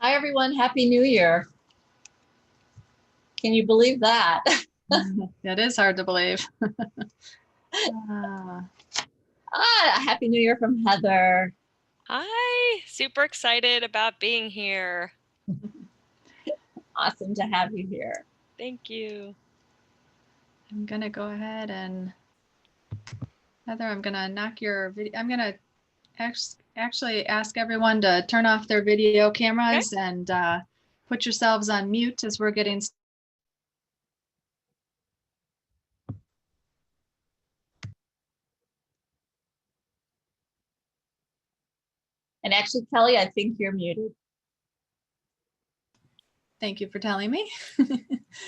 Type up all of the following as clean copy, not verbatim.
Hi, everyone. Happy New Year. Can you believe that? It is hard to believe. Happy New Year from Heather. Hi, super excited about being here. Awesome to have you here. Thank you. I'm going to go ahead and, Heather, I'm going to knock your video. I'm going to actually ask everyone to turn off their video cameras and put yourselves on mute as we're getting started. And actually, Kelly, I think you're muted. Thank you for telling me.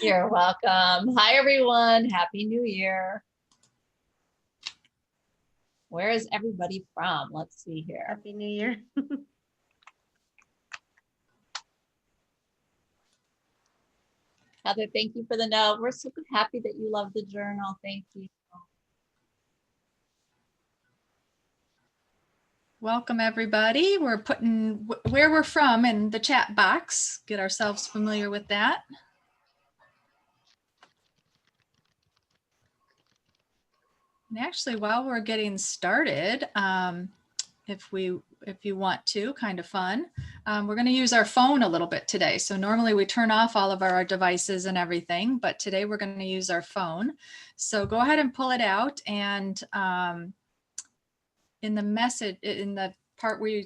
You're welcome. Hi, everyone. Happy New Year. Where is everybody from? Let's see here. Happy New Year. Heather, thank you for the note. We're super happy that you love the journal. Thank you. Welcome, everybody. We're putting where we're from in the chat box. Get ourselves familiar with that. And actually, while we're getting started, if you want to, kind of fun, we're going to use our phone a little bit today. So normally we turn off all of our devices and everything, but today we're going to use our phone. So go ahead and pull it out, and in the message, in the part where you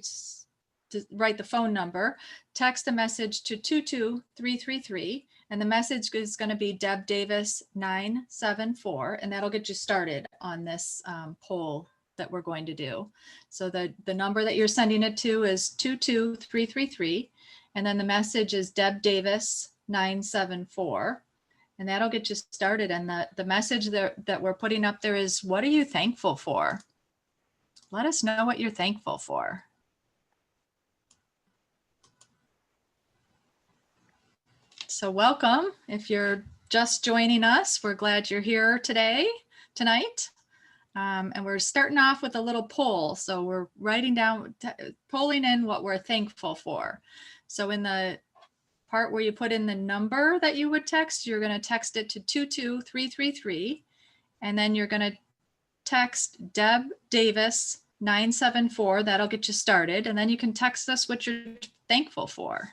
write the phone number, text a message to 22333. And the message is going to be Deb Davis 974, and that'll get you started on this poll that we're going to do. So the number that you're sending it to is 22333, and then the message is Deb Davis 974, and that'll get you started. And the message that we're putting up there is, what are you thankful for? Let us know what you're thankful for. So welcome. If you're just joining us, we're glad you're here tonight. And we're starting off with a little poll. So we're writing down, polling in what we're thankful for. So in the part where you put in the number that you would text, you're going to text it to 22333. And then you're going to text Deb Davis 974. That'll get you started. And then you can text us what you're thankful for.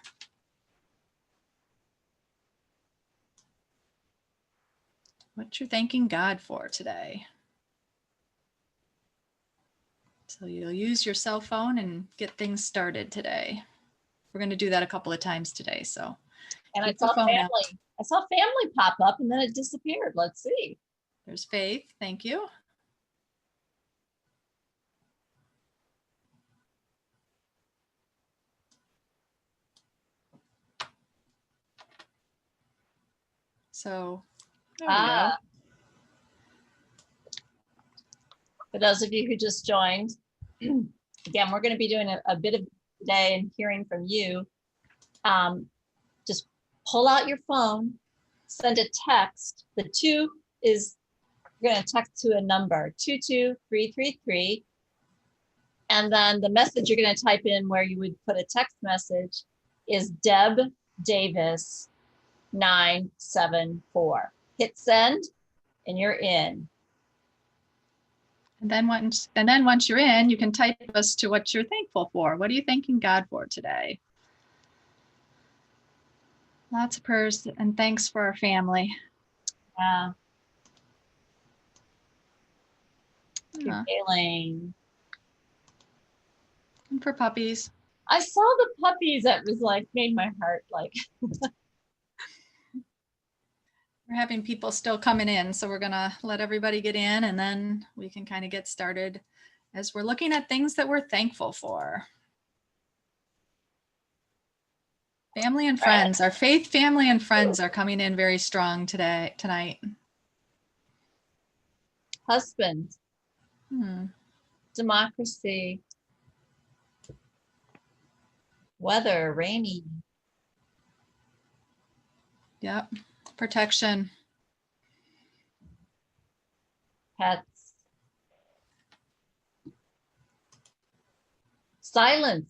What you're thanking God for today. So you'll use your cell phone and get things started today. We're going to do that a couple of times today. So, and I saw family pop up and then it disappeared. Let's see. There's Faith. Thank you. So there we go. For those of you who just joined, again, we're going to be doing a bit of today and hearing from you. Just pull out your phone, send a text. The 2 is, you're going to text to a number 22333. And then the message you're going to type in where you would put a text message is Deb Davis 974. Hit send and you're in. And then once you're in, you can type us to what you're thankful for. What are you thanking God for today? Lots of prayers and thanks for our family. Yeah. You're feeling. And for puppies. I saw the puppies. That was like, made my heart like. We're having people still coming in, so we're gonna let everybody get in and then we can kind of get started as we're looking at things that we're thankful for. Family and friends, our faith, family and friends are coming in very strong tonight. Husband. Democracy. Weather, rainy. Yep. Protection. Pets. Silence.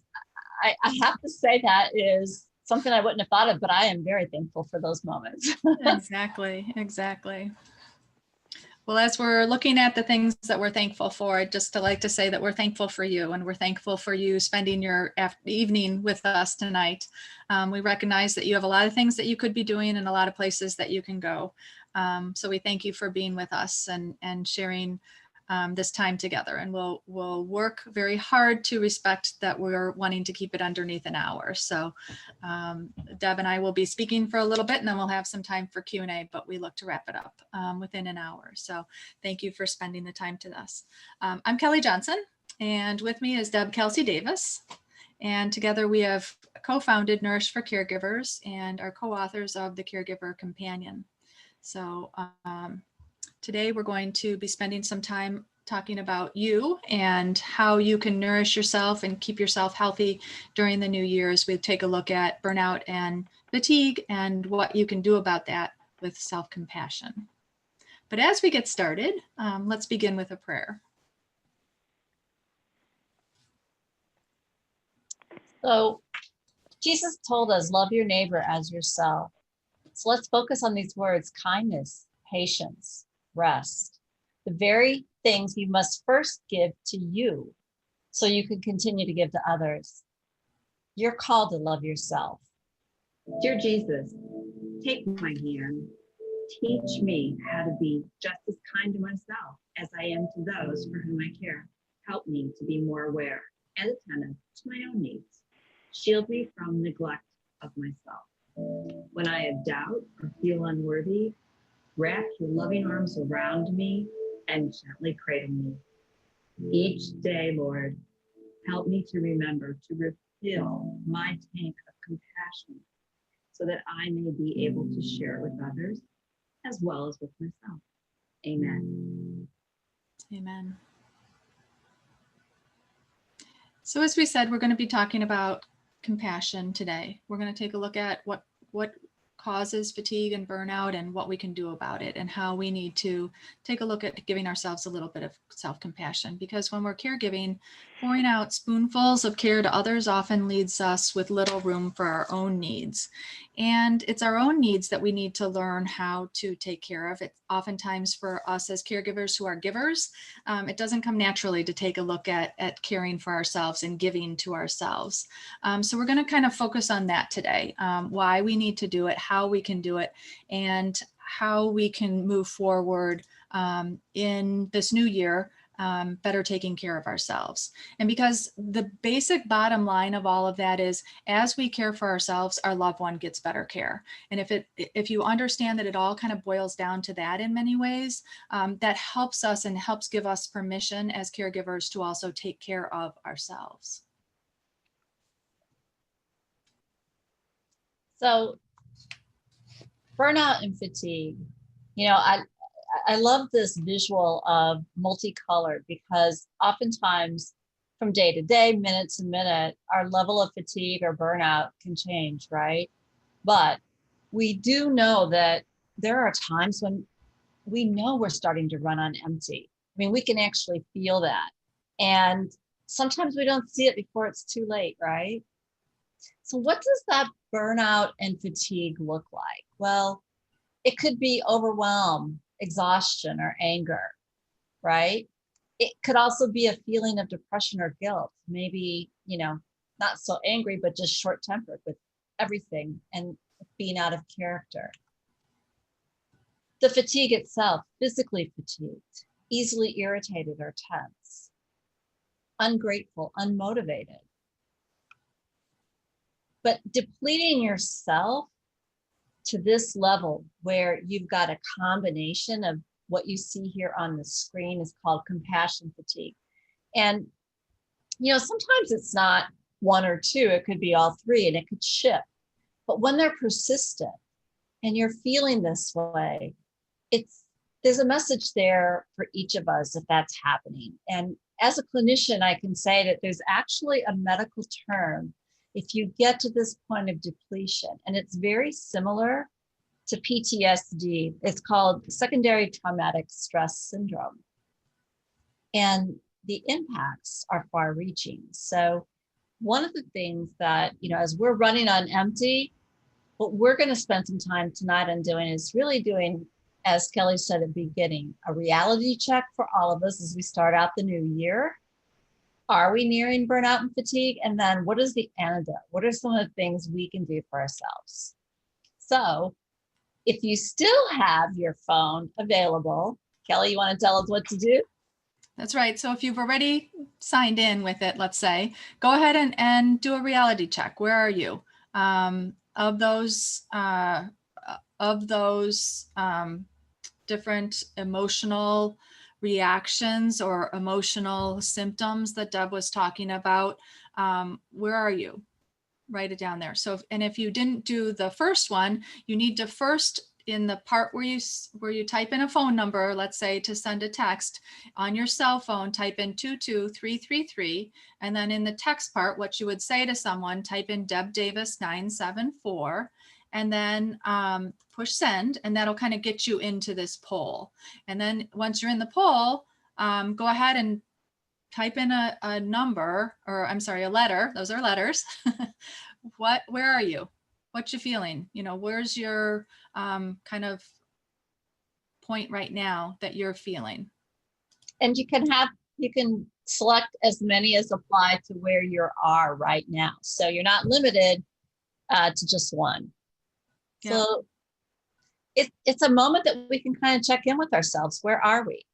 I have to say that is something I wouldn't have thought of, but I am very thankful for those moments. Exactly, exactly. Well, as we're looking at the things that we're thankful for, I'd just like to say that we're thankful for you, and we're thankful for you spending your evening with us tonight. We recognize that you have a lot of things that you could be doing and a lot of places that you can go. So we thank you for being with us and sharing this time together. And we'll work very hard to respect that we're wanting to keep it underneath an hour. So Deb and I will be speaking for a little bit, and then we'll have some time for Q&A, but we look to wrap it up within an hour. So thank you for spending the time to us. I'm Kelly Johnson, and with me is Deb Kelsey Davis. And together we have co-founded Nourish for Caregivers and are co-authors of The Caregiver Companion. So today we're going to be spending some time talking about you and how you can nourish yourself and keep yourself healthy during the new year, as we take a look at burnout and fatigue and what you can do about that with self-compassion. But as we get started, let's begin with a prayer. So Jesus told us, love your neighbor as yourself. So let's focus on these words: kindness, patience, rest, the very things you must first give to you so you can continue to give to others. You're called to love yourself. Dear Jesus, take my hand. Teach me how to be just as kind to myself as I am to those for whom I care. Help me to be more aware and attentive to my own needs. Shield me from neglect of myself. When I have doubt or feel unworthy, wrap your loving arms around me and gently cradle me. Each day, Lord, help me to remember to refill my tank of compassion so that I may be able to share it with others as well as with myself. Amen. Amen. So as we said, we're going to be talking about compassion today. We're going to take a look at what causes fatigue and burnout and what we can do about it, and how we need to take a look at giving ourselves a little bit of self-compassion, because when we're caregiving, pouring out spoonfuls of care to others often leaves us with little room for our own needs. And it's our own needs that we need to learn how to take care of. It's oftentimes for us as caregivers who are givers, it doesn't come naturally to take a look at caring for ourselves and giving to ourselves. So we're going to kind of focus on that today, why we need to do it, how we can do it, and how we can move forward in this new year, better taking care of ourselves. And because the basic bottom line of all of that is, as we care for ourselves, our loved one gets better care. And if you understand that it all kind of boils down to that in many ways, that helps us and helps give us permission as caregivers to also take care of ourselves. So burnout and fatigue, I love this visual of multicolored, because oftentimes from day to day, minute to minute, our level of fatigue or burnout can change, right? But we do know that there are times when we know we're starting to run on empty. I mean, we can actually feel that. And sometimes we don't see it before it's too late, right? So what does that burnout and fatigue look like? Well, it could be overwhelm, exhaustion, or anger, right? It could also be a feeling of depression or guilt, maybe, not so angry, but just short-tempered with everything and being out of character. The fatigue itself, physically fatigued, easily irritated or tense, ungrateful, unmotivated. But depleting yourself to this level where you've got a combination of what you see here on the screen is called compassion fatigue. And, sometimes it's not one or two, it could be all three, and it could shift. But when they're persistent and you're feeling this way, there's a message there for each of us if that's happening. And as a clinician, I can say that there's actually a medical term if you get to this point of depletion, and it's very similar to PTSD. It's called secondary traumatic stress syndrome. And the impacts are far reaching. So one of the things that, as we're running on empty, what we're going to spend some time tonight on doing is really doing, as Kelly said at the beginning, a reality check for all of us as we start out the new year. Are we nearing burnout and fatigue? And then what is the antidote? What are some of the things we can do for ourselves? So if you still have your phone available, Kelly, you want to tell us what to do? That's right. So if you've already signed in with it, let's say, go ahead and do a reality check. Where are you? Of those different emotional reactions or emotional symptoms that Deb was talking about, where are you? Write it down there. So, and if you didn't do the first one, you need to first, in the part where you type in a phone number, let's say to send a text on your cell phone, type in 22333, and then in the text part, what you would say to someone, type in Deb Davis 974, and then push send, and that'll kind of get you into this poll. And then once you're in the poll, go ahead and type in a number, or I'm sorry, a letter. Those are letters. Where are you? What you feeling? Where's your kind of point right now that you're feeling? And you can select as many as apply to where you are right now. So you're not limited to just one. Yeah. So it's a moment that we can kind of check in with ourselves. Where are we?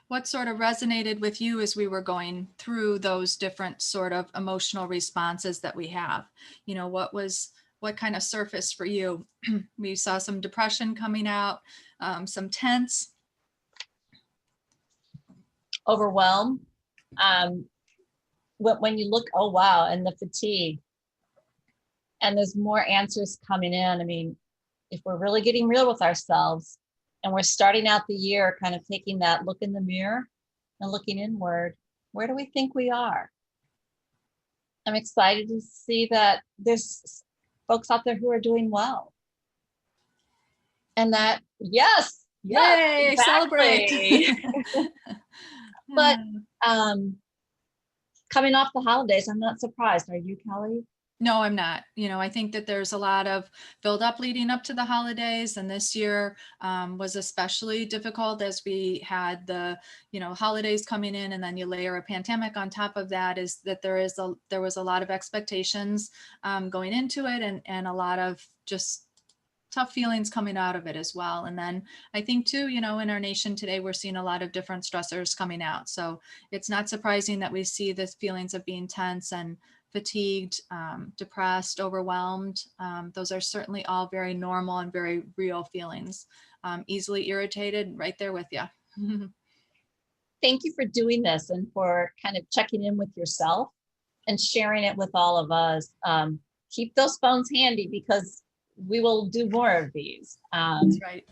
What sort of resonated with you as we were going through those different sort of emotional responses that we have? What kind of surfaced for you? We saw some depression coming out, some tense. Overwhelmed. When you look, oh, wow, and the fatigue, and there's more answers coming in. I mean, if we're really getting real with ourselves, and we're starting out the year kind of taking that look in the mirror and looking inward, where do we think we are? I'm excited to see that there's folks out there who are doing well. And that, yes, yay, exactly. Celebrate. But coming off the holidays, I'm not surprised. Are you, Kelly? No, I'm not. I think that there's a lot of build up leading up to the holidays, and this year was especially difficult as we had the, holidays coming in, and then you layer a pandemic on top of that. Is that there was a lot of expectations going into it, and a lot of just tough feelings coming out of it as well. And then I think too, in our nation today, we're seeing a lot of different stressors coming out. So it's not surprising that we see the feelings of being tense and fatigued, depressed, overwhelmed. Those are certainly all very normal and very real feelings. Easily irritated, right there with you. Thank you for doing this and for kind of checking in with yourself and sharing it with all of us. Keep those phones handy because we will do more of these. That's right.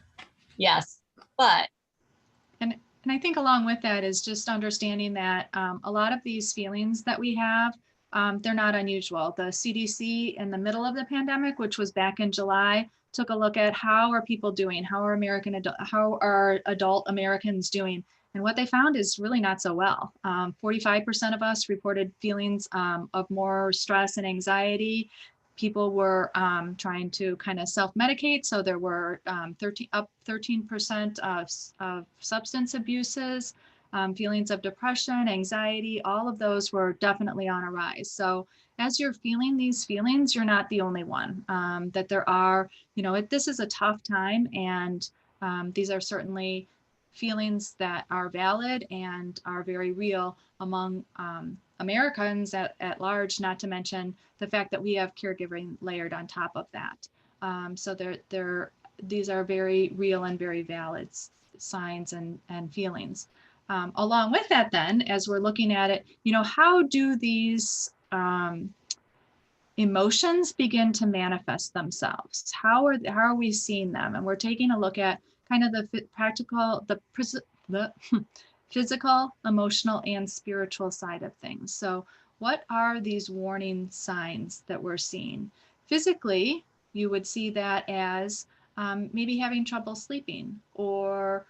Yes, but. And I think along with that is just understanding that a lot of these feelings that we have, they're not unusual. The CDC in the middle of the pandemic, which was back in July, took a look at how are people doing? How are adult Americans doing? And what they found is really not so well. 45% of us reported feelings of more stress and anxiety. People were trying to kind of self-medicate. So there were 13% of substance abuses, feelings of depression, anxiety, all of those were definitely on a rise. So as you're feeling these feelings, you're not the only one. That there are, this is a tough time, and these are certainly feelings that are valid and are very real among Americans at large, not to mention the fact that we have caregiving layered on top of that. So these are very real and very valid signs and feelings. Along with that, then, as we're looking at it, how do these emotions begin to manifest themselves? How are we seeing them? And we're taking a look at kind of the practical, the physical, emotional, and spiritual side of things. So what are these warning signs that we're seeing? Physically, you would see that as maybe having trouble sleeping, or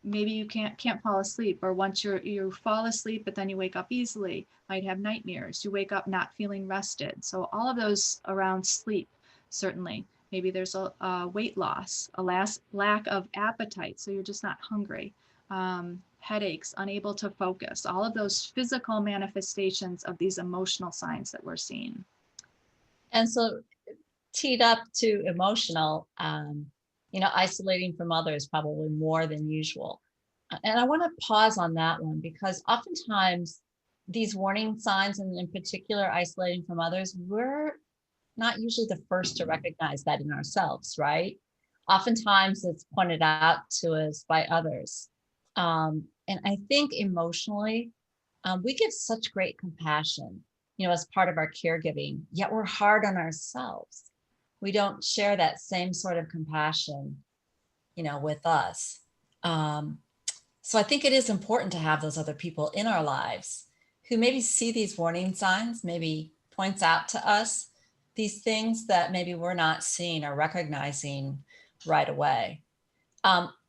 maybe you can't fall asleep, or once you fall asleep, but then you wake up easily, might have nightmares, you wake up not feeling rested. So all of those around sleep, certainly. Maybe there's a weight loss, lack of appetite, so you're just not hungry. Headaches, unable to focus, all of those physical manifestations of these emotional signs that we're seeing. And so teed up to emotional, isolating from others probably more than usual. And I want to pause on that one, because oftentimes these warning signs, and in particular isolating from others, we're not usually the first to recognize that in ourselves, right? Oftentimes it's pointed out to us by others. And I think emotionally, we give such great compassion, as part of our caregiving, yet we're hard on ourselves. We don't share that same sort of compassion, with us. So I think it is important to have those other people in our lives who maybe see these warning signs, maybe points out to us these things that maybe we're not seeing or recognizing right away.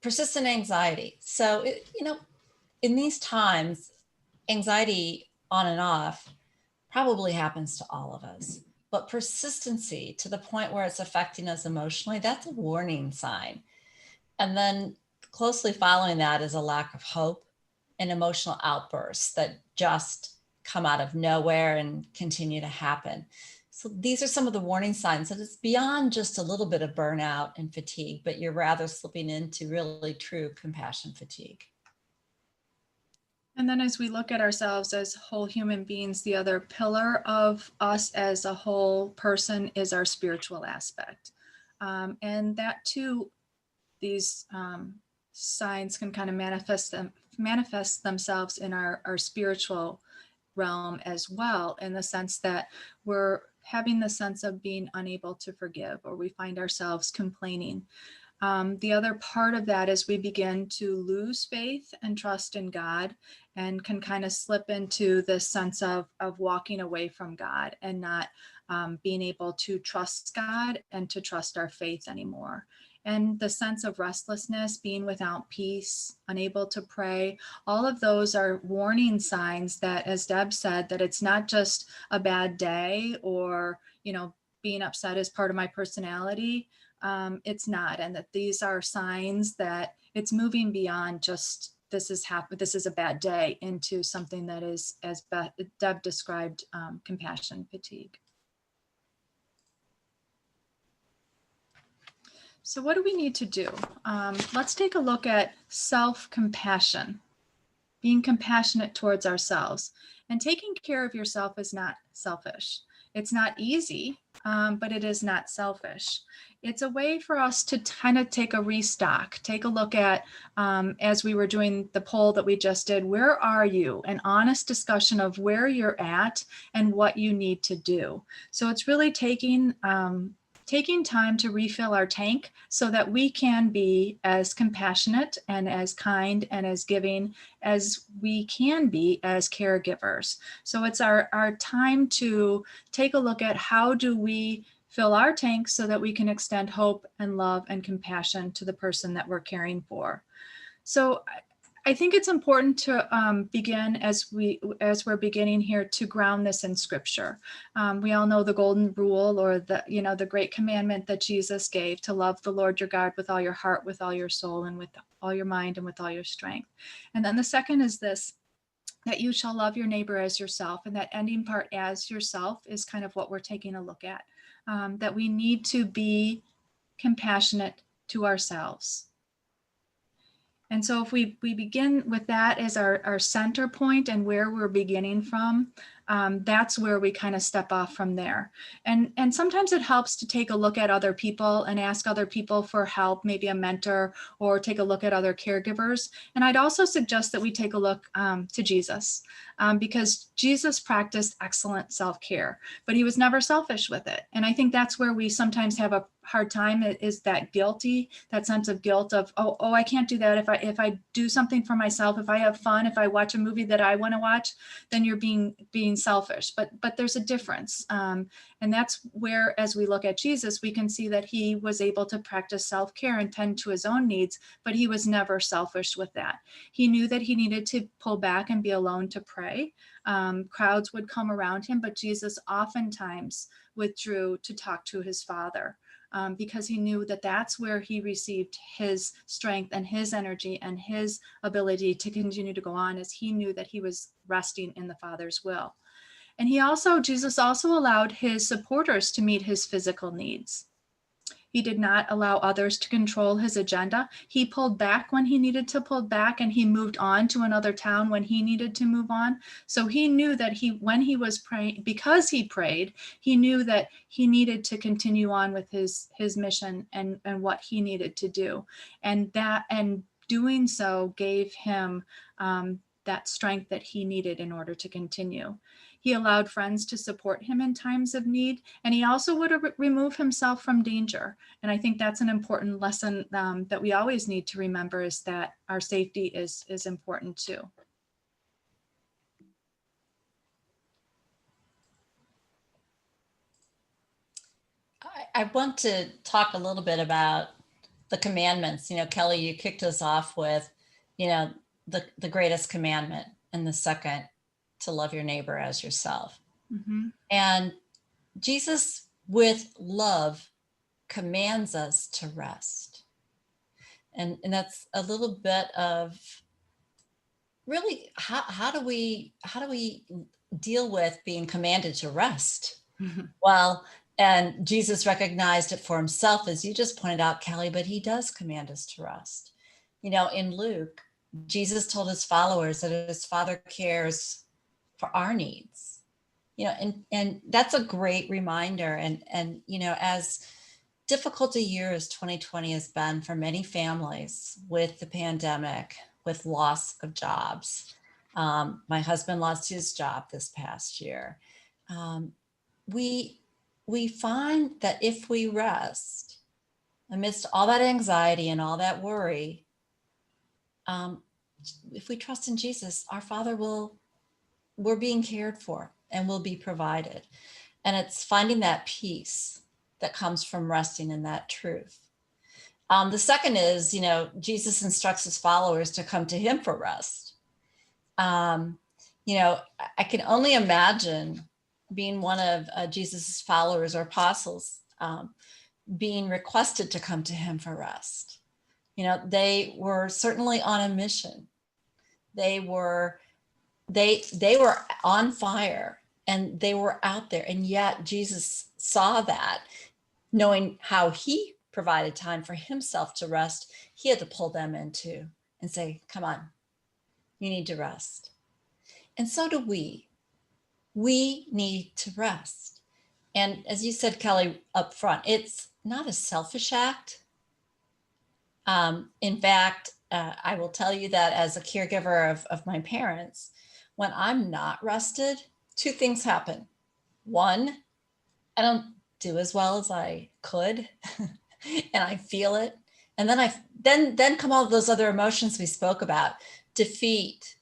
Persistent anxiety. So, in these times, anxiety on and off probably happens to all of us. But persistency to the point where it's affecting us emotionally, that's a warning sign. And then closely following that is a lack of hope and emotional outbursts that just come out of nowhere and continue to happen. So these are some of the warning signs that it's beyond just a little bit of burnout and fatigue, but you're rather slipping into really true compassion fatigue. And then as we look at ourselves as whole human beings, the other pillar of us as a whole person is our spiritual aspect. And that too, these signs can kind of manifest themselves in our spiritual realm as well, in the sense that we're having the sense of being unable to forgive, or we find ourselves complaining. The other part of that is we begin to lose faith and trust in God, and can kind of slip into this sense of walking away from God and not being able to trust God and to trust our faith anymore. And the sense of restlessness, being without peace, unable to pray, all of those are warning signs that, as Deb said, that it's not just a bad day, or, being upset is part of my personality. It's not. And that these are signs that it's moving beyond just this is a bad day, into something that is, as Deb described, compassion fatigue. So what do we need to do? Let's take a look at self-compassion, being compassionate towards ourselves. And taking care of yourself is not selfish. It's not easy, but it is not selfish. It's a way for us to kind of take a restock, take a look at, as we were doing the poll that we just did, where are you? An honest discussion of where you're at and what you need to do. So it's really taking time to refill our tank so that we can be as compassionate and as kind and as giving as we can be as caregivers. So it's our time to take a look at how do we fill our tank so that we can extend hope and love and compassion to the person that we're caring for. So I think it's important to begin, as we're beginning here, to ground this in Scripture. We all know the golden rule, or the great commandment that Jesus gave, to love the Lord your God with all your heart, with all your soul, and with all your mind, and with all your strength. And then the second is this, that you shall love your neighbor as yourself. And that ending part, as yourself, is kind of what we're taking a look at. That we need to be compassionate to ourselves. And so if we begin with that as our center point and where we're beginning from, that's where we kind of step off from there. And sometimes it helps to take a look at other people and ask other people for help, maybe a mentor, or take a look at other caregivers. And I'd also suggest that we take a look to Jesus, because Jesus practiced excellent self-care, but he was never selfish with it. And I think that's where we sometimes have a hard time, is that sense of guilt of, oh, I can't do that. If I do something for myself, if I have fun, if I watch a movie that I want to watch, then you're being being selfish, but there's a difference. And that's where, as we look at Jesus, we can see that he was able to practice self-care and tend to his own needs, but he was never selfish with that. He knew that he needed to pull back and be alone to pray. Crowds would come around him, but Jesus oftentimes withdrew to talk to his Father. Because he knew that that's where he received his strength and his energy and his ability to continue to go on, as he knew that he was resting in the Father's will. And Jesus also allowed his supporters to meet his physical needs. He did not allow others to control his agenda. He pulled back when he needed to pull back, and he moved on to another town when he needed to move on. So he knew that when he was praying, because he prayed, he knew that he needed to continue on with his mission and what he needed to do. And doing so gave him that strength that he needed in order to continue. He allowed friends to support him in times of need, and he also would remove himself from danger. And I think that's an important lesson that we always need to remember, is that our safety is important too. I want to talk a little bit about the commandments. Kelly, you kicked us off with, the greatest commandment, and the second, to love your neighbor as yourself. Mm-hmm. And Jesus, with love, commands us to rest. And that's a little bit of really how do we deal with being commanded to rest? Mm-hmm. Well, and Jesus recognized it for himself, as you just pointed out, Kelly, but he does command us to rest. In Luke, Jesus told his followers that his Father cares for our needs. And that's a great reminder. And as difficult a year as 2020 has been for many families, with the pandemic, with loss of jobs. My husband lost his job this past year. We find that if we rest amidst all that anxiety and all that worry, if we trust in Jesus, our Father we're being cared for and will be provided. And it's finding that peace that comes from resting in that truth. The second is, Jesus instructs his followers to come to him for rest. I can only imagine being one of Jesus's followers or apostles, being requested to come to him for rest. They were certainly on a mission. They were on fire, and they were out there. And yet Jesus saw that, knowing how he provided time for himself to rest, he had to pull them into and say, come on, you need to rest. And so do we. We need to rest. And as you said, Kelly, up front, it's not a selfish act. In fact, I will tell you that as a caregiver of my parents, when I'm not rested, two things happen. One, I don't do as well as I could, and I feel it. And then come all of those other emotions we spoke about: defeat,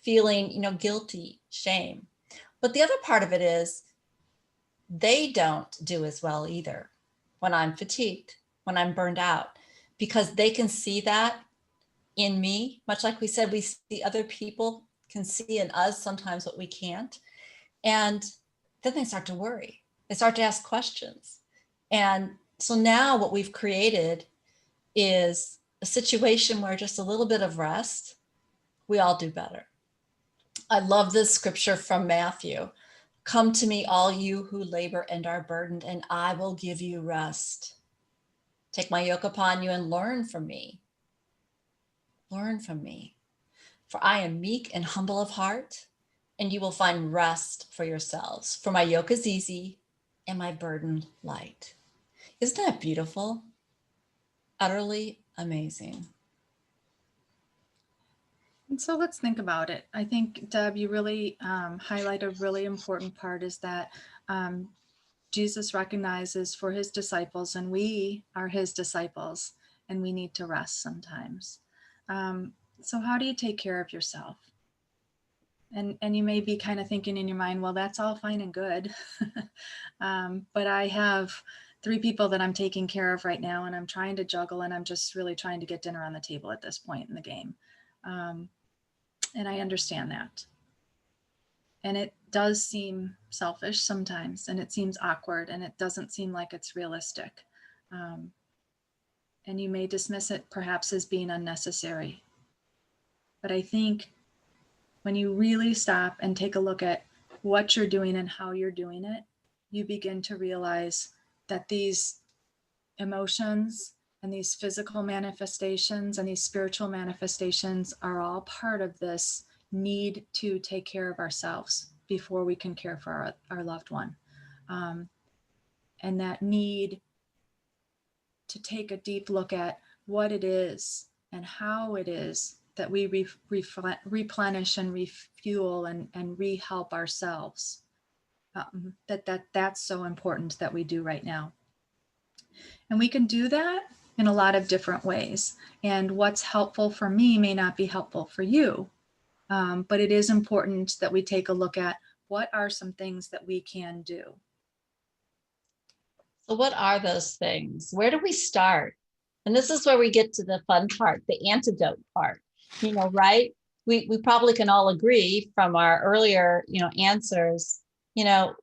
feeling, guilty, shame. But the other part of it is they don't do as well either when I'm fatigued, when I'm burned out, because they can see that in me, much like we said, we see other people can see in us sometimes what we can't. And then they start to worry. They start to ask questions. And so now what we've created is a situation where just a little bit of rest, we all do better. I love this scripture from Matthew. Come to me, all you who labor and are burdened, and I will give you rest. Take my yoke upon you and learn from me. Learn from me. For I am meek and humble of heart, and you will find rest for yourselves. For my yoke is easy and my burden light. Isn't that beautiful? Utterly amazing. And so let's think about it. I think, Deb, you really highlight a really important part, is that Jesus recognizes for his disciples, and we are his disciples, and we need to rest sometimes. So how do you take care of yourself? And you may be kind of thinking in your mind, well, that's all fine and good. But I have 3 people that I'm taking care of right now, and I'm trying to juggle, and I'm just really trying to get dinner on the table at this point in the game. And I understand that. And it does seem selfish sometimes, and it seems awkward, and it doesn't seem like it's realistic. And you may dismiss it perhaps as being unnecessary. But I think when you really stop and take a look at what you're doing and how you're doing it, you begin to realize that these emotions and these physical manifestations and these spiritual manifestations are all part of this need to take care of ourselves before we can care for our loved one. And that need to take a deep look at what it is and how it is that we replenish and refuel and re-help ourselves. That's so important that we do right now. And we can do that in a lot of different ways. And what's helpful for me may not be helpful for you. But it is important that we take a look at what are some things that we can do. So what are those things? Where do we start? And this is where we get to the fun part, the antidote part, right? We probably can all agree from our earlier, answers,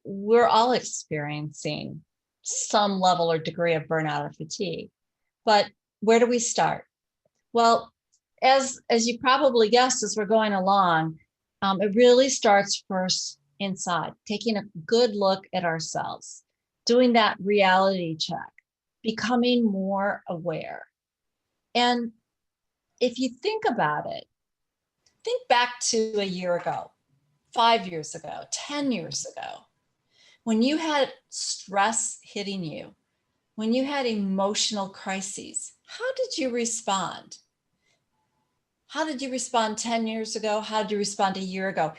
we're all experiencing some level or degree of burnout or fatigue. But where do we start? Well, as you probably guessed, as we're going along, it really starts first inside, taking a good look at ourselves, doing that reality check, becoming more aware. And if you think about it, think back to a year ago, 5 years ago, 10 years ago, when you had stress hitting you, when you had emotional crises, how did you respond? How did you respond 10 years ago? How did you respond a year ago?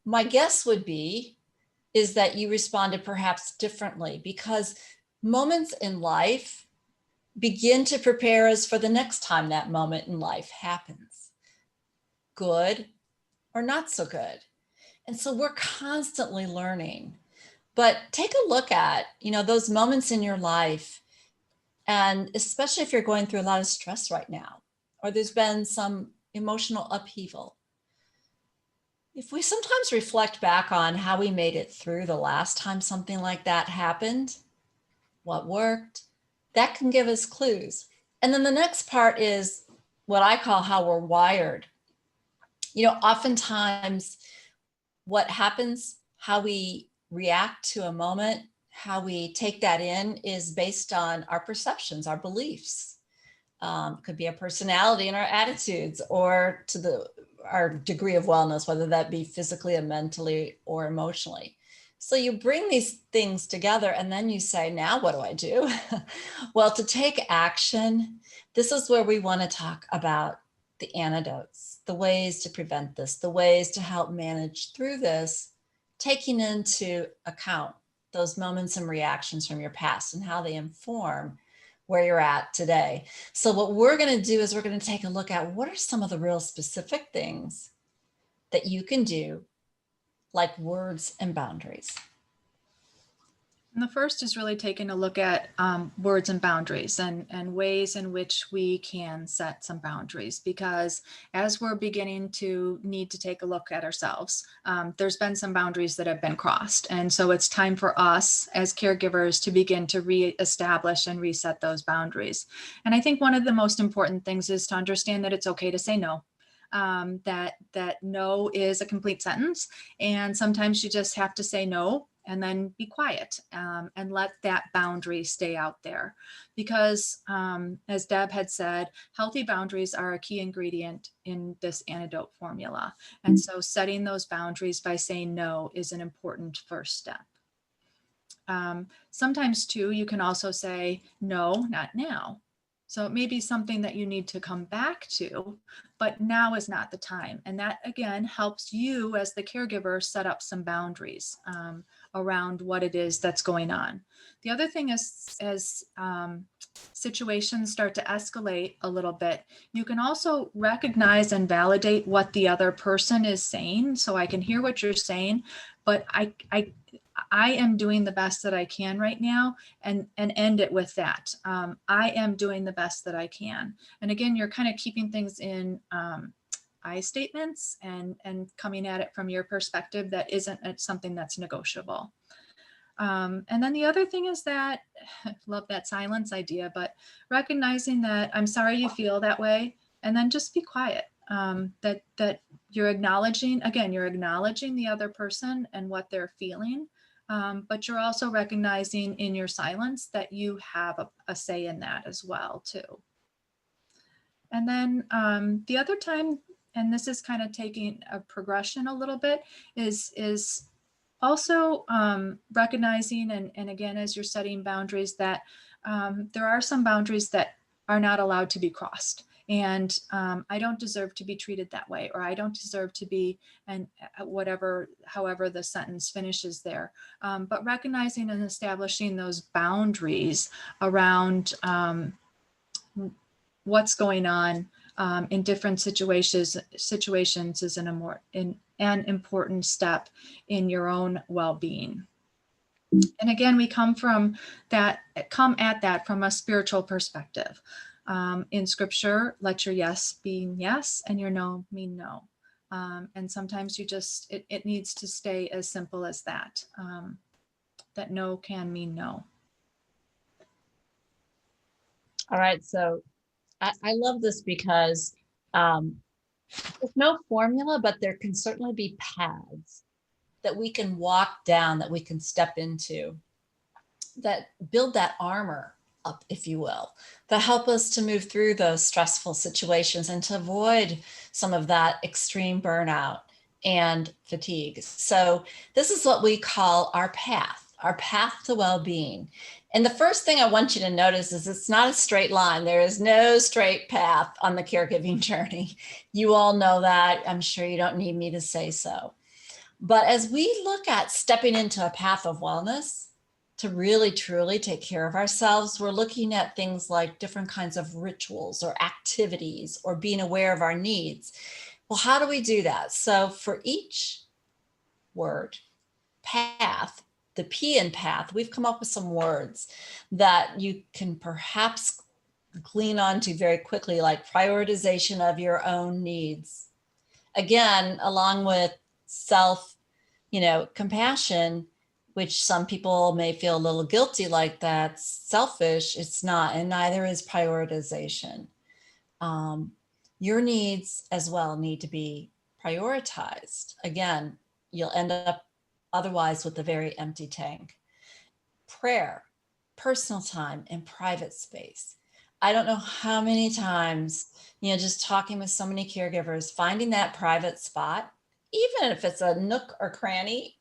My guess would be is that you responded perhaps differently, because moments in life begin to prepare us for the next time that moment in life happens, good or not so good. And so we're constantly learning. But take a look at, those moments in your life, and especially if you're going through a lot of stress right now, or there's been some emotional upheaval. If we sometimes reflect back on how we made it through the last time something like that happened, what worked, that can give us clues. And then the next part is what I call how we're wired. Oftentimes what happens, how we react to a moment, how we take that in is based on our perceptions, our beliefs. Could be our personality and our attitudes, or to our degree of wellness, whether that be physically and mentally or emotionally. So you bring these things together and then you say, now what do I do? Well, to take action, this is where we want to talk about the antidotes, the ways to prevent this, the ways to help manage through this, taking into account those moments and reactions from your past and how they inform where you're at today. So what we're going to do is we're going to take a look at what are some of the real specific things that you can do, like words and boundaries. And the first is really taking a look at words and boundaries and ways in which we can set some boundaries, because as we're beginning to need to take a look at ourselves, there's been some boundaries that have been crossed. And so it's time for us as caregivers to begin to reestablish and reset those boundaries. And I think one of the most important things is to understand that it's okay to say no. That no is a complete sentence. And sometimes you just have to say no and then be quiet and let that boundary stay out there. Because as Deb had said, healthy boundaries are a key ingredient in this antidote formula. And so setting those boundaries by saying no is an important first step. Sometimes too, you can also say, no, not now. So it may be something that you need to come back to, but now is not the time. And that, again, helps you as the caregiver set up some boundaries around what it is that's going on. The other thing is, as situations start to escalate a little bit, you can also recognize and validate what the other person is saying. So I can hear what you're saying, but I am doing the best that I can right now, and end it with that. I am doing the best that I can. And again, you're kind of keeping things in I statements and coming at it from your perspective that isn't something that's negotiable. And then the other thing is that, I love that silence idea, but recognizing that I'm sorry you feel that way, and then just be quiet. That you're acknowledging, again, you're acknowledging the other person and what they're feeling. But you're also recognizing in your silence that you have a say in that as well, too. And then the other time, and this is kind of taking a progression a little bit, is also recognizing, and again, as you're setting boundaries, that there are some boundaries that are not allowed to be crossed. And I don't deserve to be treated that way, or I don't deserve to be, and however the sentence finishes there. But recognizing and establishing those boundaries around what's going on in different situations is an important step in your own well-being. And again, we come at that from a spiritual perspective. In scripture, let your yes be yes and your no mean no. And sometimes it needs to stay as simple as that, that no can mean no. All right, so I love this because there's no formula, but there can certainly be paths that we can walk down, that we can step into, that build that armor up, if you will, that help us to move through those stressful situations and to avoid some of that extreme burnout and fatigue. So this is what we call our path to well-being. And the first thing I want you to notice is it's not a straight line. There is no straight path on the caregiving journey. You all know that. I'm sure you don't need me to say so. But as we look at stepping into a path of wellness to really, truly take care of ourselves, we're looking at things like different kinds of rituals or activities or being aware of our needs. Well, how do we do that? So for each word, path, the P in path, we've come up with some words that you can perhaps glean onto very quickly, like prioritization of your own needs. Again, along with compassion, which some people may feel a little guilty, like that's selfish. It's not, and neither is prioritization. Your needs as well need to be prioritized. Again, you'll end up otherwise with a very empty tank. Prayer, personal time, and private space. I don't know how many times, just talking with so many caregivers, finding that private spot, even if it's a nook or cranny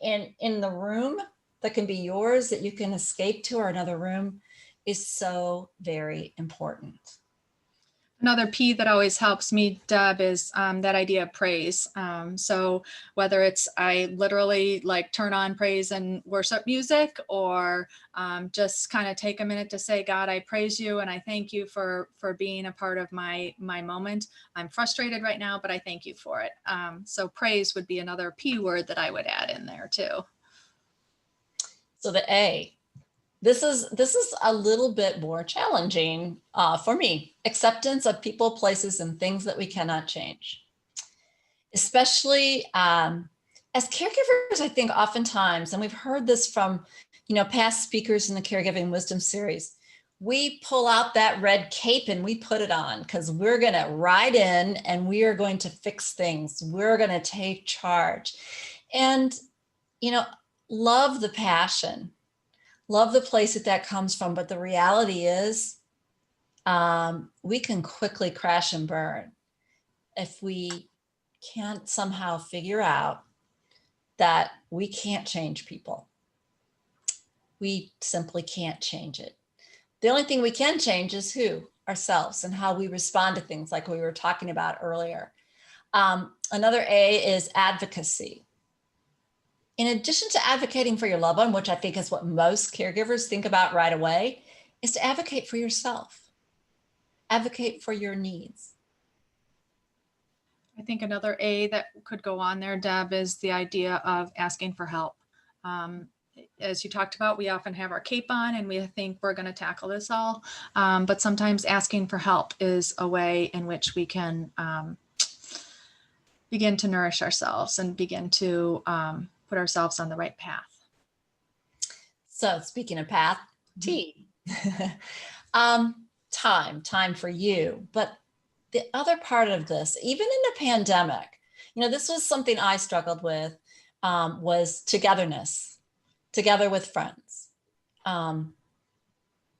in the room that can be yours, that you can escape to, or another room, is so very important. Another P that always helps me, Deb, is that idea of praise. So whether it's I literally like turn on praise and worship music, or just kind of take a minute to say, God, I praise you and I thank you for being a part of my moment. I'm frustrated right now, but I thank you for it. So praise would be another P word that I would add in there too. So the A. This is a little bit more challenging for me. Acceptance of people, places, and things that we cannot change. Especially as caregivers, I think oftentimes, and we've heard this from past speakers in the Caregiving Wisdom Series, we pull out that red cape and we put it on because we're going to ride in and we are going to fix things. We're going to take charge. And, love the passion. Love the place that comes from, but the reality is we can quickly crash and burn if we can't somehow figure out that we can't change people. We simply can't change it. The only thing we can change is who? Ourselves, and how we respond to things like we were talking about earlier. Another A is advocacy. In addition to advocating for your loved one, which I think is what most caregivers think about right away, is to advocate for yourself. Advocate for your needs. I think another A that could go on there, Deb, is the idea of asking for help. As you talked about, we often have our cape on and we think we're going to tackle this all. But sometimes asking for help is a way in which we can begin to nourish ourselves and begin to put ourselves on the right path. So speaking of path, T. Time for you. But the other part of this, even in the pandemic, this was something I struggled with, was togetherness, together with friends.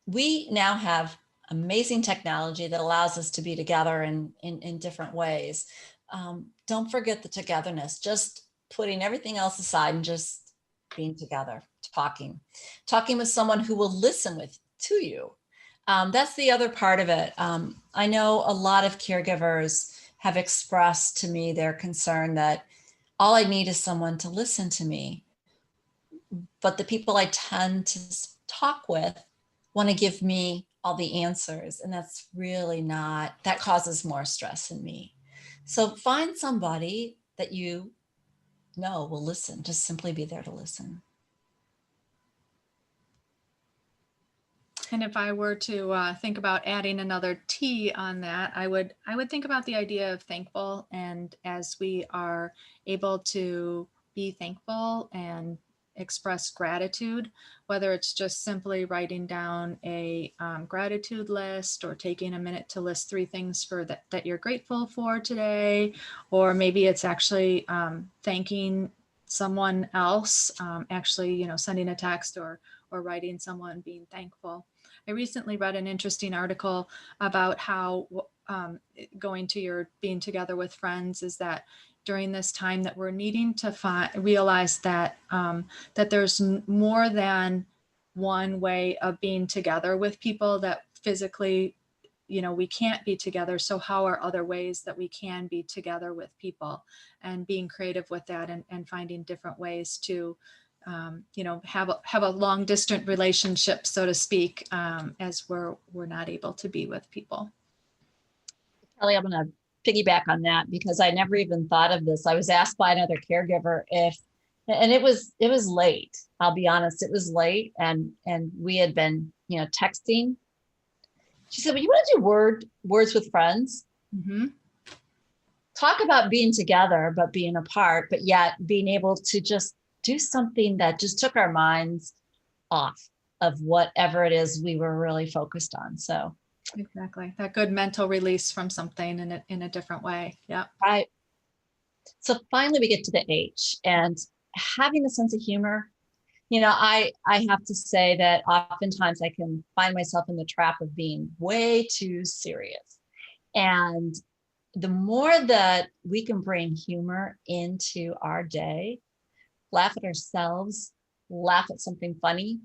We now have amazing technology that allows us to be together in different ways. Don't forget the togetherness, just putting everything else aside and just being together, talking with someone who will listen to you. That's the other part of it. I know a lot of caregivers have expressed to me their concern that all I need is someone to listen to me. But the people I tend to talk with want to give me all the answers. And that's really not, that causes more stress in me. So find somebody that you know will listen, just simply be there to listen. And if I were to think about adding another T on that, I would think about the idea of thankful. And as we are able to be thankful and express gratitude, whether it's just simply writing down a gratitude list or taking a minute to list 3 things that you're grateful for today, or maybe it's actually thanking someone else, actually, sending a text or writing someone being thankful. I recently read an interesting article about how going to your being together with friends is that during this time that we're needing to realize that that there's more than one way of being together with people, that physically, we can't be together. So how are other ways that we can be together with people, and being creative with that and finding different ways to have a long distant relationship, so to speak, as we're not able to be with people. Kelly, I'm going to piggyback on that because I never even thought of this. I was asked by another caregiver and it was late. I'll be honest, it was late, and we had been, texting. She said, "Well, you want to do words with friends? Mm-hmm. Talk about being together, but being apart, but yet being able to just do something that just took our minds off of whatever it is we were really focused on." So exactly, that good mental release from something in a different way. Yeah. Right. So finally we get to the H, and having a sense of humor. I have to say that oftentimes I can find myself in the trap of being way too serious. And the more that we can bring humor into our day, laugh at ourselves, laugh at something funny.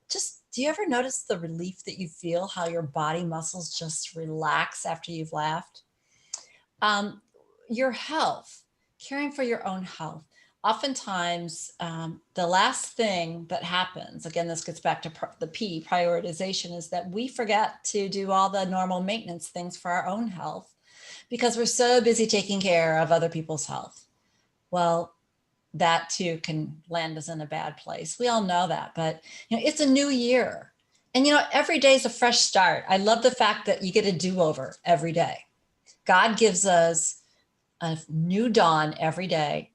Just, do you ever notice the relief that you feel, how your body muscles just relax after you've laughed? Your health, caring for your own health. Oftentimes, the last thing that happens, again, this gets back to the P, prioritization, is that we forget to do all the normal maintenance things for our own health because we're so busy taking care of other people's health. Well, that too can land us in a bad place. We all know that, but it's a new year. And every day is a fresh start. I love the fact that you get a do-over every day. God gives us a new dawn every day.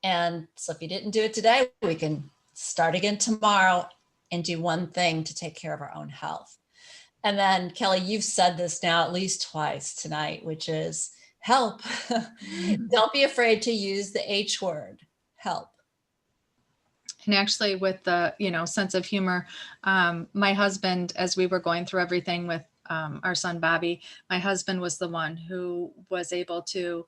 And so if you didn't do it today, we can start again tomorrow and do one thing to take care of our own health. And then Kelly, you've said this now at least twice tonight, which is help. Don't be afraid to use the H word, help. And actually with the, sense of humor, my husband, as we were going through everything with our son, Bobby, my husband was the one who was able to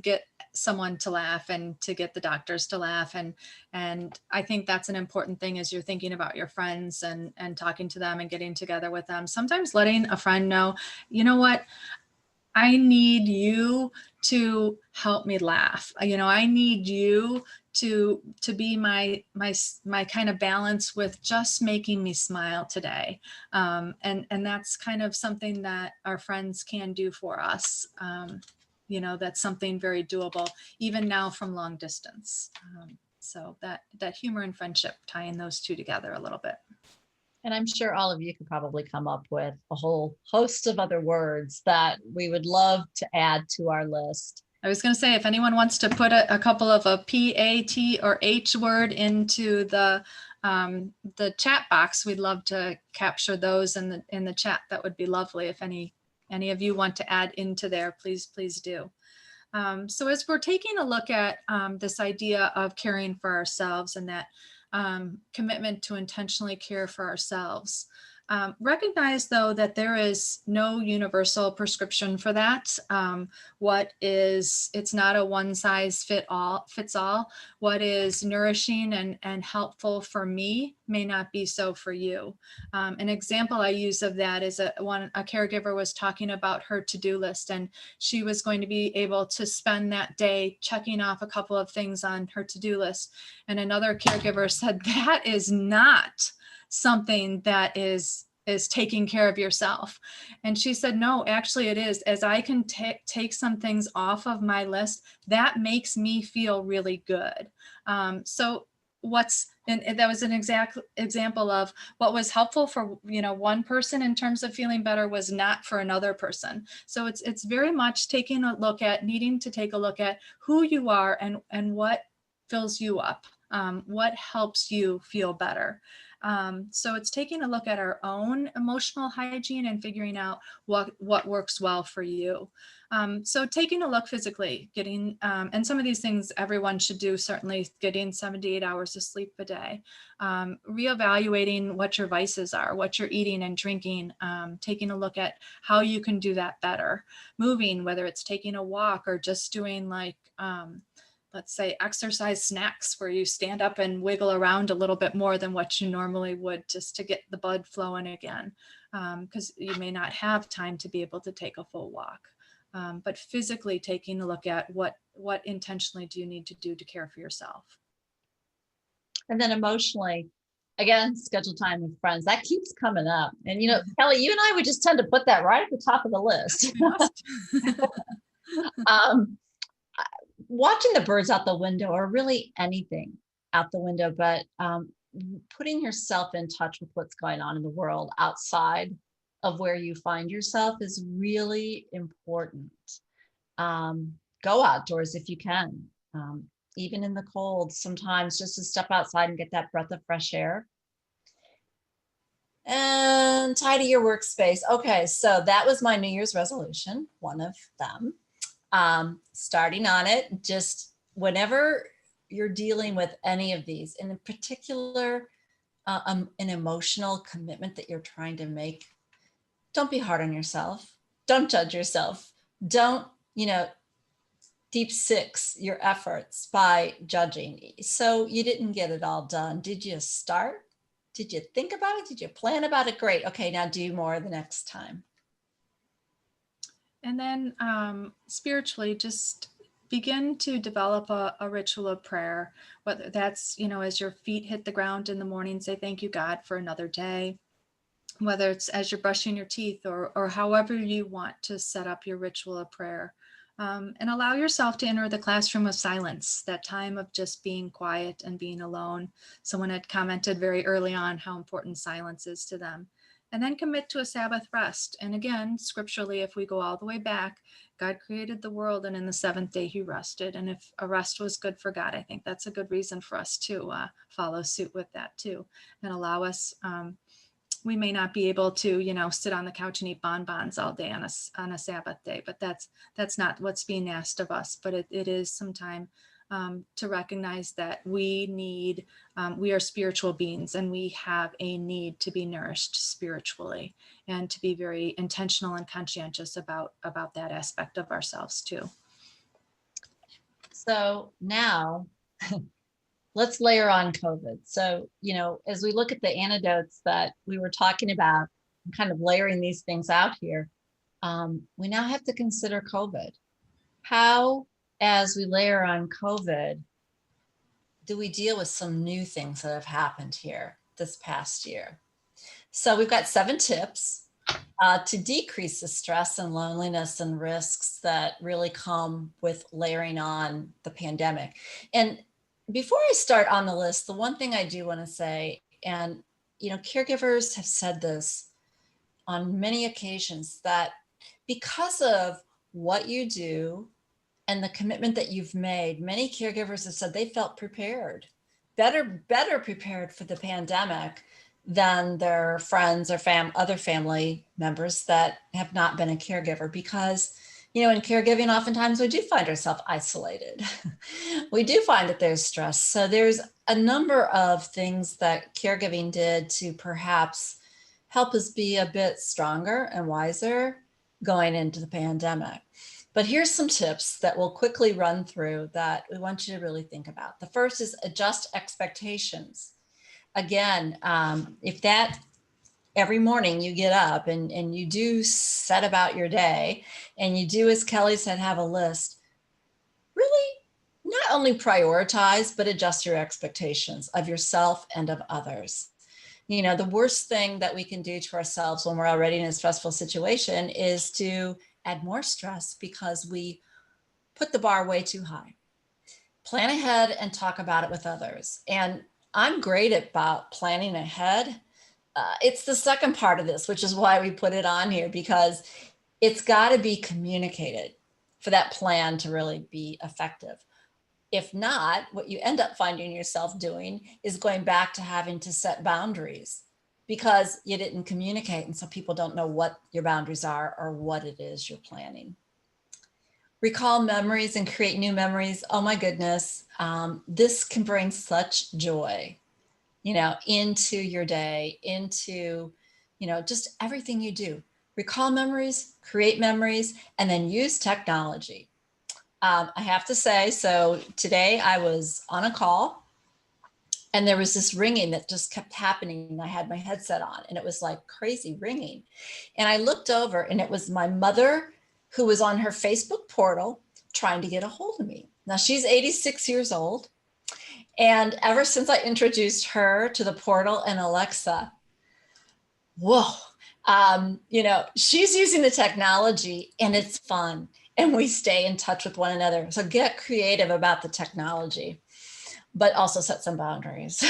get someone to laugh and to get the doctors to laugh. And I think that's an important thing as you're thinking about your friends and talking to them and getting together with them. Sometimes letting a friend know, you know what, I need you to help me laugh. I need you to be my kind of balance with just making me smile today. And that's kind of something that our friends can do for us. That's something very doable, even now from long distance. So that humor and friendship, tying those two together a little bit. And I'm sure all of you could probably come up with a whole host of other words that we would love to add to our list. I was going to say, if anyone wants to put a couple of a P, A, T, or H word into the chat box, we'd love to capture those in the chat. That would be lovely. If any of you want to add into there, please do. So as we're taking a look at this idea of caring for ourselves and that commitment to intentionally care for ourselves, recognize though that there is no universal prescription for that. It's not a one size fits all. What is nourishing and helpful for me may not be so for you. An example I use of that is a caregiver was talking about her to-do list, and she was going to be able to spend that day checking off a couple of things on her to-do list. And another caregiver said, that is not something that is taking care of yourself. And she said, no, actually it is. As I can take some things off of my list, that makes me feel really good. And that was an exact example of what was helpful for one person in terms of feeling better was not for another person. So it's very much needing to take a look at who you are and what fills you up, what helps you feel better. So it's taking a look at our own emotional hygiene and figuring out what works well for you. So taking a look physically, getting, and some of these things everyone should do, certainly getting 7 to 8 hours of sleep a day, reevaluating what your vices are, what you're eating and drinking, taking a look at how you can do that better, moving, whether it's taking a walk or just doing let's say exercise snacks where you stand up and wiggle around a little bit more than what you normally would just to get the blood flowing again, because you may not have time to be able to take a full walk. But physically taking a look at what intentionally do you need to do to care for yourself. And then emotionally, again, schedule time with friends. That keeps coming up. And, Kelly, you and I would just tend to put that right at the top of the list. Watching the birds out the window, or really anything out the window, but putting yourself in touch with what's going on in the world outside of where you find yourself is really important. Go outdoors if you can, even in the cold, sometimes just to step outside and get that breath of fresh air. And tidy your workspace. Okay, so that was my New Year's resolution, one of them. Starting on it, just whenever you're dealing with any of these, and in particular, an emotional commitment that you're trying to make, don't be hard on yourself. Don't judge yourself. Don't, deep six your efforts by judging. So you didn't get it all done. Did you start? Did you think about it? Did you plan about it? Great. Okay, now do more the next time. And then spiritually, just begin to develop a ritual of prayer, whether that's, as your feet hit the ground in the morning, say, thank you, God, for another day. Whether it's as you're brushing your teeth or however you want to set up your ritual of prayer. And allow yourself to enter the classroom of silence, that time of just being quiet and being alone. Someone had commented very early on how important silence is to them. And then commit to a Sabbath rest. And again, scripturally, if we go all the way back, God created the world, and in the seventh day he rested. And if a rest was good for God, I think that's a good reason for us to follow suit with that too, and allow us. We may not be able to, sit on the couch and eat bonbons all day on a Sabbath day, but that's not what's being asked of us. But it is some time to recognize that we are spiritual beings, and we have a need to be nourished spiritually, and to be very intentional and conscientious about that aspect of ourselves too. So now let's layer on COVID. So, as we look at the antidotes that we were talking about, kind of layering these things out here, we now have to consider COVID. How, as we layer on COVID, do we deal with some new things that have happened here this past year? So we've got 7 tips to decrease the stress and loneliness and risks that really come with layering on the pandemic. And before I start on the list, the one thing I do want to say, and caregivers have said this on many occasions, that because of what you do and the commitment that you've made, many caregivers have said they felt prepared, better prepared for the pandemic than their friends or other family members that have not been a caregiver. Because, in caregiving, oftentimes we do find ourselves isolated. We do find that there's stress. So there's a number of things that caregiving did to perhaps help us be a bit stronger and wiser going into the pandemic. But here's some tips that we'll quickly run through that we want you to really think about. The first is adjust expectations. Again, if that every morning you get up and you do set about your day and you do, as Kelly said, have a list, really not only prioritize, but adjust your expectations of yourself and of others. The worst thing that we can do to ourselves when we're already in a stressful situation is to add more stress because we put the bar way too high. Plan ahead and talk about it with others. And I'm great about planning ahead. It's the second part of this, which is why we put it on here, because it's got to be communicated for that plan to really be effective. If not, what you end up finding yourself doing is going back to having to set boundaries because you didn't communicate. And so people don't know what your boundaries are or what it is you're planning. Recall memories and create new memories. Oh my goodness. This can bring such joy, into your day, into, just everything you do. Recall memories, create memories, and then use technology. I have to say, so today I was on a call and there was this ringing that just kept happening. I had my headset on and it was like crazy ringing. And I looked over and it was my mother who was on her Facebook portal trying to get a hold of me. Now she's 86 years old. And ever since I introduced her to the portal and Alexa, whoa, she's using the technology and it's fun. And we stay in touch with one another. So get creative about the technology, but also set some boundaries.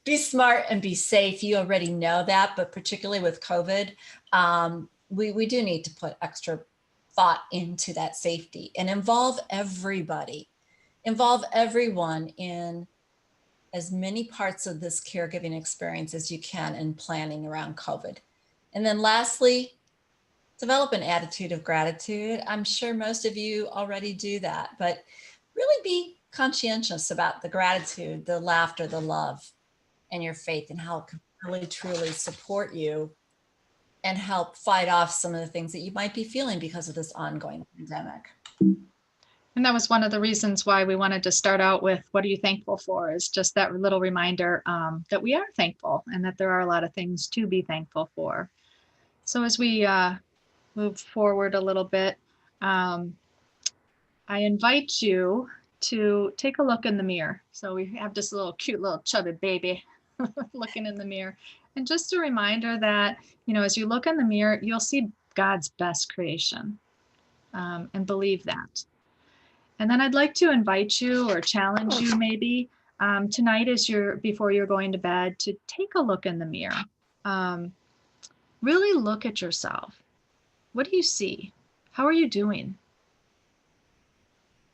Be smart and be safe. You already know that, but particularly with COVID, we do need to put extra thought into that safety and involve everybody. Involve everyone in as many parts of this caregiving experience as you can in planning around COVID. And then lastly, develop an attitude of gratitude. I'm sure most of you already do that, but really be conscientious about the gratitude, the laughter, the love, and your faith and how it can really, truly support you and help fight off some of the things that you might be feeling because of this ongoing pandemic. And that was one of the reasons why we wanted to start out with, what are you thankful for? Is just that little reminder that we are thankful and that there are a lot of things to be thankful for. So as we move forward a little bit, I invite you to take a look in the mirror. So we have this little cute little chubby baby looking in the mirror. And just a reminder that, as you look in the mirror, you'll see God's best creation, and believe that. And then I'd like to invite you or challenge you maybe tonight before you're going to bed to take a look in the mirror. Really look at yourself. What do you see? How are you doing?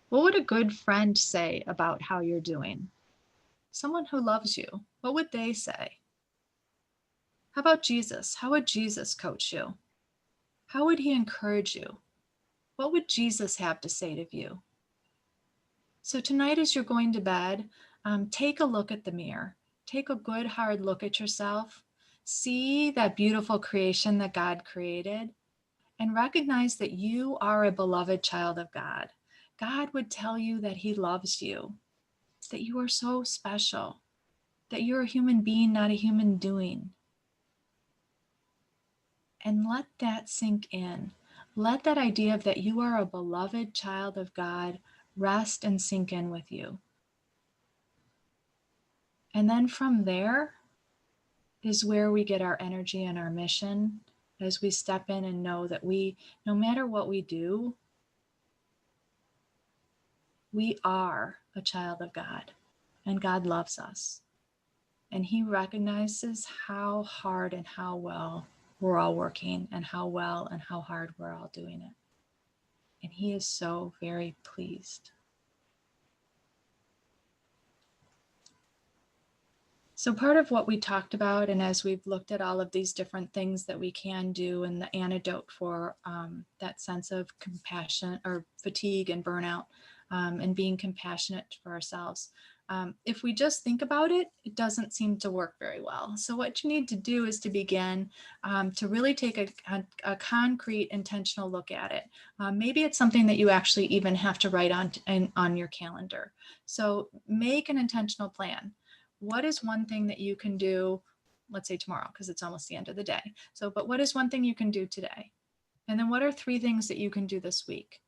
What would a good friend say about how you're doing? Someone who loves you, what would they say? How about Jesus? How would Jesus coach you? How would he encourage you? What would Jesus have to say to you? So tonight, as you're going to bed, take a look at the mirror. Take a good, hard look at yourself. See that beautiful creation that God created, and recognize that you are a beloved child of God, God would tell you that he loves you, that you are so special, that you're a human being, not a human doing. And let that sink in. Let that idea of that you are a beloved child of God rest and sink in with you. And then from there is where we get our energy and our mission as we step in and know that no matter what we do, we are a child of God and God loves us. And he recognizes how hard and how well we're all working and how well and how hard we're all doing it. And he is so very pleased. So part of what we talked about, and as we've looked at all of these different things that we can do and the antidote for that sense of compassion or fatigue and burnout and being compassionate for ourselves. If we just think about it, it doesn't seem to work very well. So what you need to do is to begin to really take a concrete, intentional look at it. Maybe it's something that you actually even have to write on your calendar. So make an intentional plan. What is one thing that you can do, let's say tomorrow, because it's almost the end of the day. But what is one thing you can do today? And then what are 3 things that you can do this week?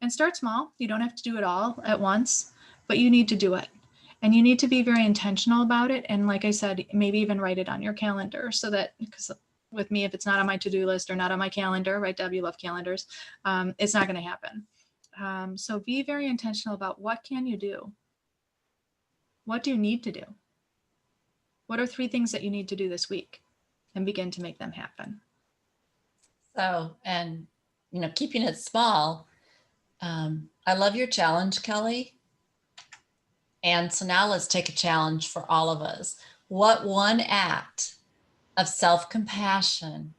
And start small. You don't have to do it all at once, but you need to do it. And you need to be very intentional about it. And like I said, maybe even write it on your calendar so that, because with me, if it's not on my to-do list or not on my calendar, right, Deb, you love calendars, it's not going to happen. So be very intentional about what can you do? What do you need to do? What are 3 things that you need to do this week? And begin to make them happen. So, and, keeping it small. I love your challenge, Kelly. And so now let's take a challenge for all of us. What one act of self-compassion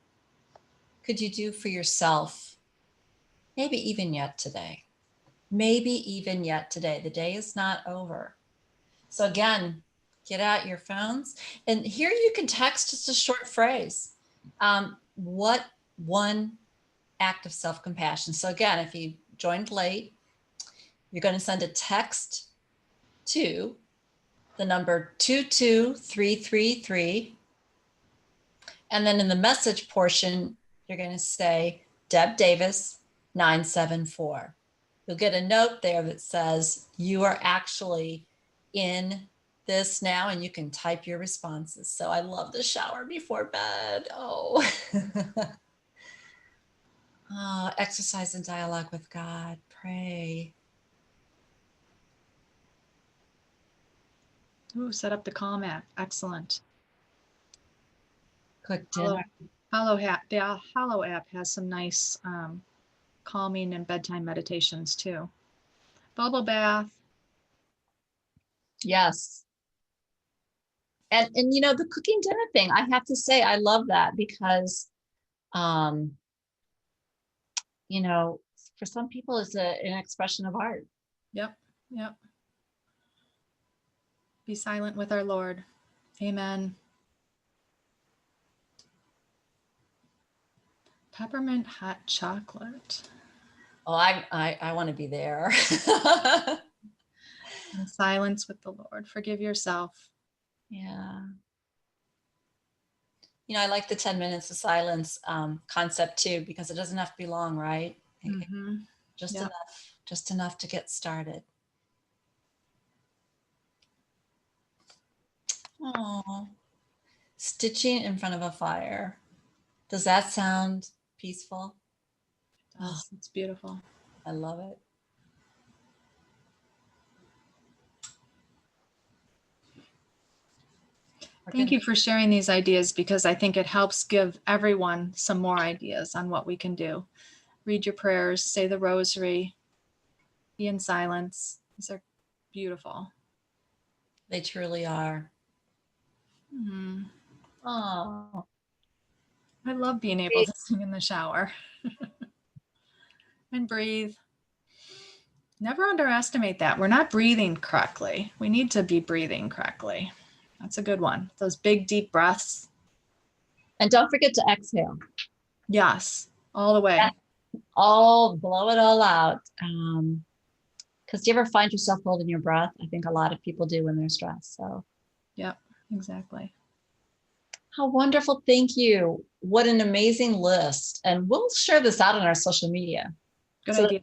could you do for yourself? Maybe even yet today. Maybe even yet today. The day is not over. So again, get out your phones. And here you can text just a short phrase. What one act of self-compassion? So again, if you joined late, you're going to send a text to the number 22333. And then in the message portion, you're going to say Deb Davis 974. You'll get a note there that says you are actually in this now, and you can type your responses. So I love the shower before bed. Oh, exercise and dialogue with God. Pray. Ooh, set up the Calm app. Excellent. Cook dinner. The Hallow app has some nice calming and bedtime meditations too. Bubble bath. Yes. And the cooking dinner thing, I have to say, I love that because, for some people it's an expression of art. Yep. Be silent with our Lord. Amen. Peppermint hot chocolate. Oh, I want to be there. And silence with the Lord. Forgive yourself. Yeah. I like the 10 minutes of silence concept too, because it doesn't have to be long, right? Mm-hmm. Just enough to get started. Oh, stitching in front of a fire. Does that sound peaceful? It does. It's beautiful. I love it. Thank you for sharing these ideas, because I think it helps give everyone some more ideas on what we can do. Read your prayers, say the rosary, be in silence. These are beautiful. They truly are. Mm-hmm. Oh, I love being able to sing in the shower. And breathe. Never underestimate that. We're not breathing correctly. We need to be breathing correctly. That's a good one. Those big, deep breaths. and don't forget to exhale. Yes, all the way. Blow it all out. Because do you ever find yourself holding your breath? I think a lot of people do when they're stressed. So Yep, exactly. how wonderful. Thank you. What an amazing list. And we'll share this out on our social media. Good so idea.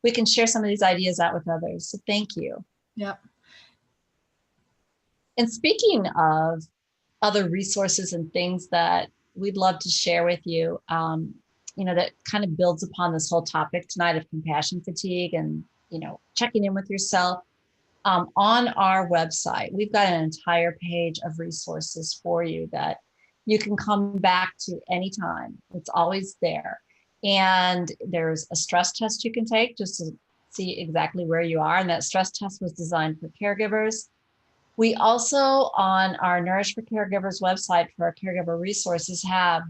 we can share some of these ideas out with others. So thank you. Yep. And speaking of other resources and things that we'd love to share with you, that kind of builds upon this whole topic tonight of compassion fatigue and, checking in with yourself. On our website, we've got an entire page of resources for you that you can come back to anytime. It's always there. And there's a stress test you can take just to see exactly where you are. And that stress test was designed for caregivers. We also, on our Nourish for Caregivers website for our caregiver resources, have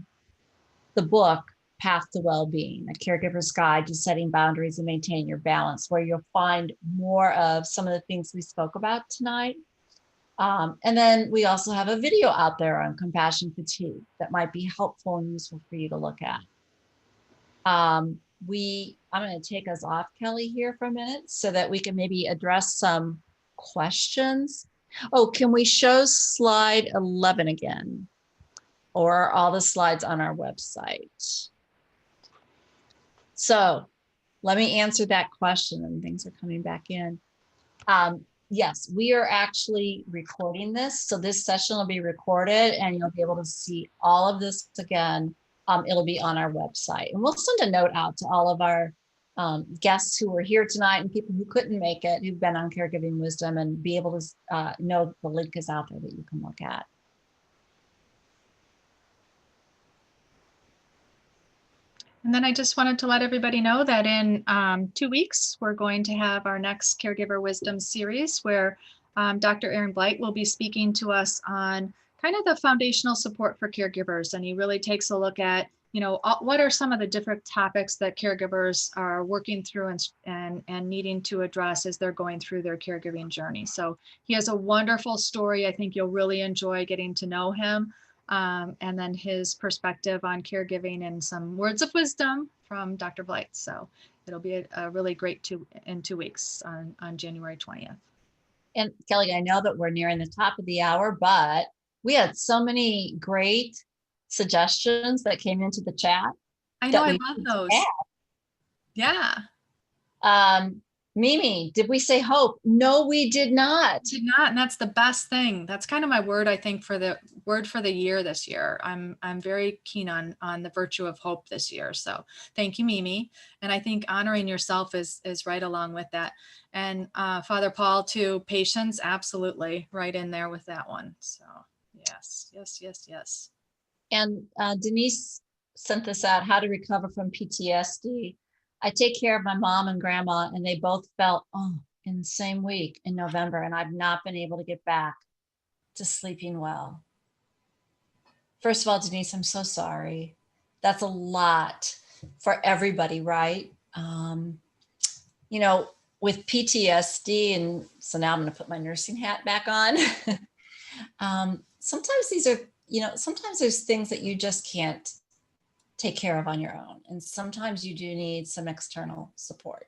the book, Path to Wellbeing, a caregiver's guide to setting boundaries and maintaining your balance, where you'll find more of some of the things we spoke about tonight. And then we also have a video out there on compassion fatigue that might be helpful and useful for you to look at. I'm going to take us off, Kelly, here for a minute so that we can maybe address some questions. Oh, can we show slide 11 again? Or are all the slides on our website? So let me answer that question, and things are coming back in. Yes, we are actually recording this. So this session will be recorded and you'll be able to see all of this again. It'll be on our website. And we'll send a note out to all of our guests who were here tonight and people who couldn't make it, who've been on Caregiving Wisdom, and be able to know the link is out there that you can look at. And then I just wanted to let everybody know that in 2 weeks, we're going to have our next Caregiver Wisdom Series where Dr. Aaron Blight will be speaking to us on kind of the foundational support for caregivers. And he really takes a look at, what are some of the different topics that caregivers are working through and needing to address as they're going through their caregiving journey. So he has a wonderful story. I think you'll really enjoy getting to know him. And then his perspective on caregiving and some words of wisdom from Dr. Blight. So it'll be a really great 2 weeks on January 20th. And Kelly, I know that we're nearing the top of the hour, but we had so many great suggestions that came into the chat. I know, I love those. Yeah. Mimi, did we say hope? No, we did not. Did not, and that's the best thing. That's kind of my word, I think, for the word for the year this year. I'm very keen on the virtue of hope this year. So thank you, Mimi. And I think honoring yourself is right along with that. And Father Paul too, patience, absolutely right in there with that one. So yes. And Denise sent this out, how to recover from PTSD. I take care of my mom and grandma, and they both fell in the same week in November, and I've not been able to get back to sleeping well. First of all, Denise, I'm so sorry. That's a lot for everybody, right? With PTSD, and so now I'm going to put my nursing hat back on. Sometimes these are, sometimes there's things that you just can't take care of on your own. And sometimes you do need some external support.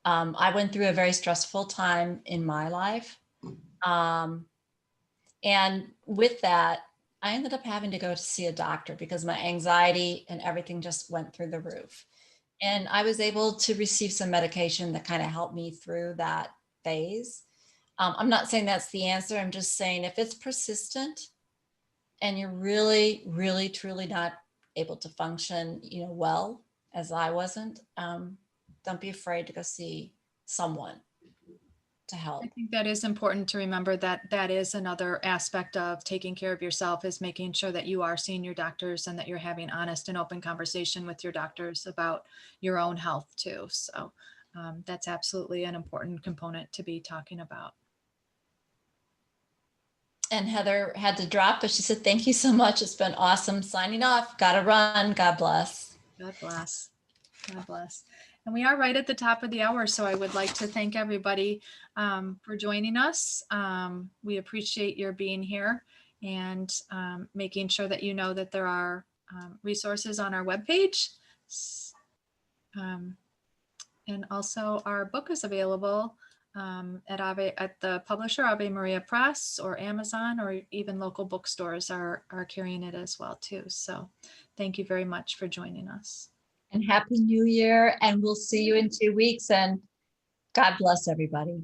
I went through a very stressful time in my life. And with that, I ended up having to go to see a doctor because my anxiety and everything just went through the roof. And I was able to receive some medication that kind of helped me through that phase. I'm not saying that's the answer. I'm just saying if it's persistent and you're really, really, truly not able to function, well, as I wasn't, don't be afraid to go see someone to help. I think that is important to remember, that is another aspect of taking care of yourself, is making sure that you are seeing your doctors and that you're having honest and open conversation with your doctors about your own health too. So that's absolutely an important component to be talking about. And Heather had to drop, but she said, thank you so much. It's been awesome. Signing off. Gotta run. God bless. God bless. God bless. And we are right at the top of the hour. So I would like to thank everybody for joining us. We appreciate your being here and making sure that you know that there are resources on our webpage. And also our book is available at the publisher, Ave Maria Press, or Amazon, or even local bookstores are carrying it as well too. So thank you very much for joining us. And Happy New Year. And we'll see you in 2 weeks. And God bless everybody.